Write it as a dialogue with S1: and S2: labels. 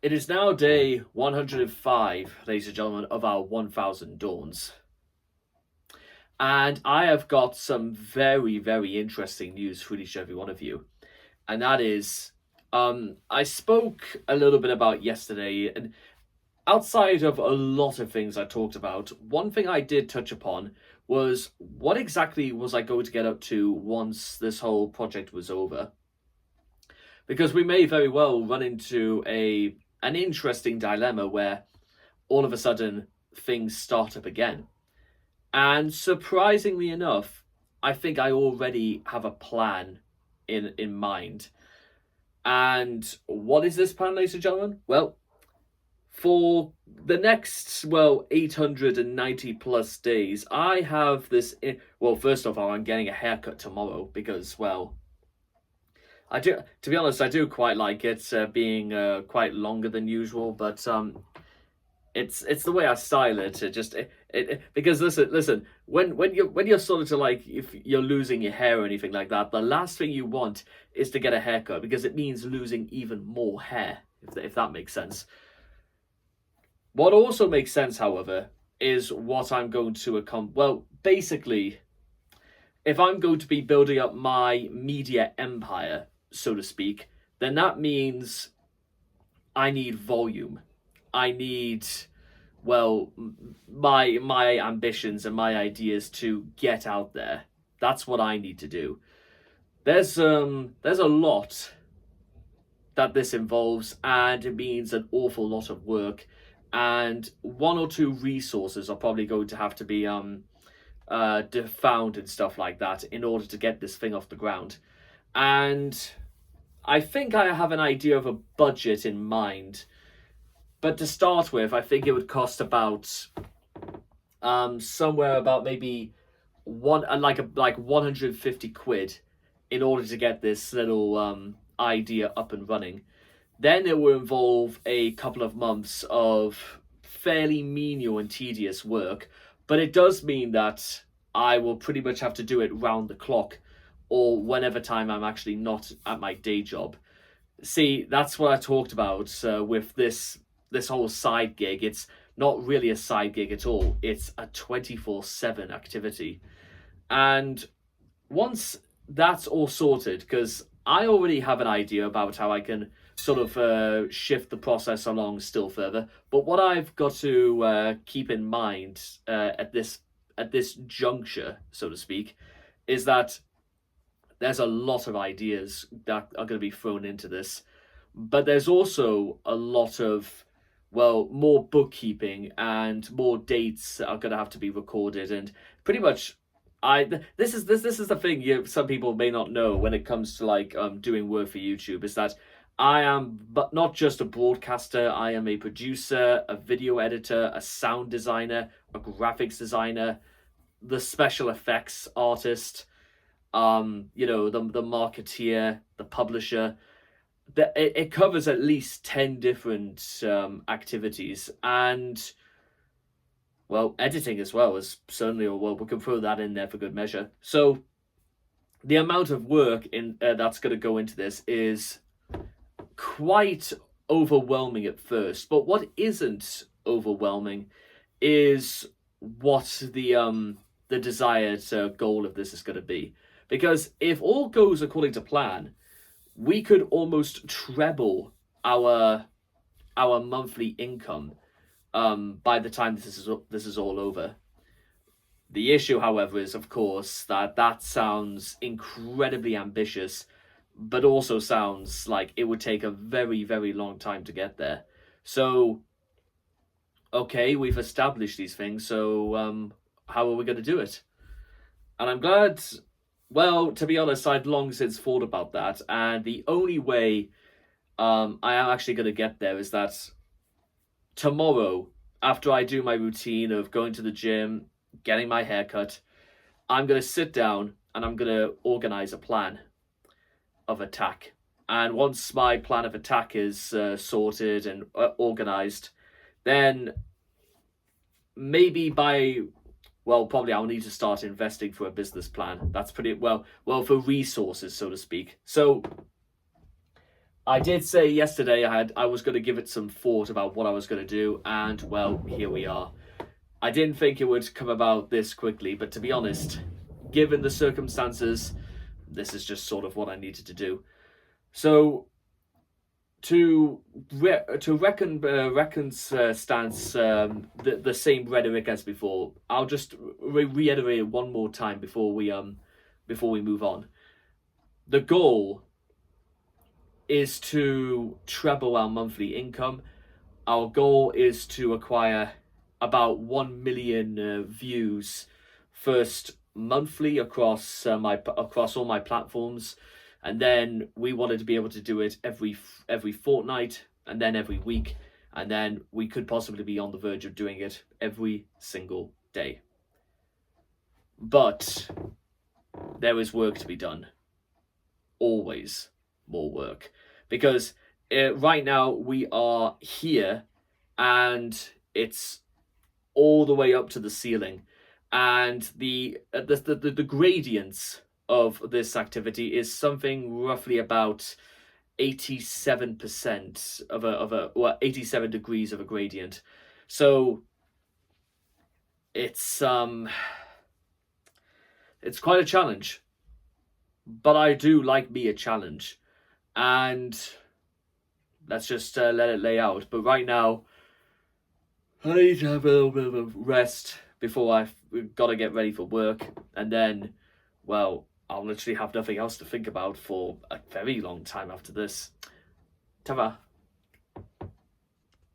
S1: It is now day 105, ladies and gentlemen, of our 1000 Dawns. And I have got some very, very interesting news for each and every one of you. And that is, I spoke a little bit about yesterday, and outside of a lot of things I talked about, one thing I did touch upon was what exactly was I going to get up to once this whole project was over? Because we may very well run into an interesting dilemma where all of a sudden things start up again. And surprisingly enough, I think I already have a plan in mind. And what is this plan, ladies and gentlemen? Well, for the next 890 plus days, I have this. Well, first of all, I'm getting a haircut tomorrow because, well, I do. To be honest, I do quite like it being quite longer than usual, but it's the way I style it. Because listen, when you're sort of to like, if you're losing your hair or anything like that, the last thing you want is to get a haircut because it means losing even more hair, if that makes sense. What also makes sense, however, is what I'm going to accomplish. Well, basically, if I'm going to be building up my media empire, so to speak, then that means I need volume. I need, well, my ambitions and my ideas to get out there. That's what I need to do. There's a lot that this involves, and it means an awful lot of work, and one or two resources are probably going to have to be found and stuff like that in order to get this thing off the ground. And I think I have an idea of a budget in mind. But to start with, I think it would cost about somewhere about maybe like 150 quid in order to get this little idea up and running. Then it will involve a couple of months of fairly menial and tedious work, but it does mean that I will pretty much have to do it round the clock or whenever time I'm actually not at my day job. See, that's what I talked about with this whole side gig. It's not really a side gig at all. It's a 24/7 activity. And once that's all sorted, because I already have an idea about how I can sort of shift the process along still further. But what I've got to keep in mind at this juncture, so to speak, is that there's a lot of ideas that are going to be thrown into this, but there's also a lot of, well, more bookkeeping and more dates that are going to have to be recorded, and pretty much this is the thing some people may not know when it comes to like doing work for YouTube, is that I am but not just a broadcaster. I am a producer, a video editor, a sound designer, a graphics designer, the special effects artist, the marketeer, the publisher. It covers at least 10 different activities, and well, editing as well is certainly, well, we can throw that in there for good measure. So the amount of work that's going to go into this is quite overwhelming at first, but what isn't overwhelming is what the desired goal of this is going to be. Because if all goes according to plan, we could almost treble our monthly income by the time this is all over. The issue, however, is of course that sounds incredibly ambitious, but also sounds like it would take a very, very long time to get there. So, okay, we've established these things, so how are we going to do it? And I'm glad, well, to be honest, I'd long since thought about that, and the only way I am actually going to get there is that tomorrow, after I do my routine of going to the gym, getting my haircut, I'm going to sit down and I'm going to organize a plan of attack. And once my plan of attack is sorted and organized, then maybe probably I'll need to start investing for a business plan. That's pretty well for resources, so to speak. So I did say yesterday I was going to give it some thought about what I was going to do, and well, here we are. I didn't think it would come about this quickly, but to be honest, given the circumstances, this is just sort of what I needed to do. So to reckon stance the same rhetoric as before, I'll just reiterate it one more time before we move on. The goal is to treble our monthly income. Our goal is to acquire about 1 million views first monthly across across all my platforms, and then we wanted to be able to do it every fortnight, and then every week, and then we could possibly be on the verge of doing it every single day. But there is work to be done. Always more work, because right now we are here and it's all the way up to the ceiling, and the gradients of this activity is something roughly about 87% of a well, 87 degrees of a gradient. So it's quite a challenge, but I do like me a challenge, and let's just let it lay out. But right now, I need to have a little bit of a rest before I've got to get ready for work, and then, well, I'll literally have nothing else to think about for a very long time after this. Ta-ra.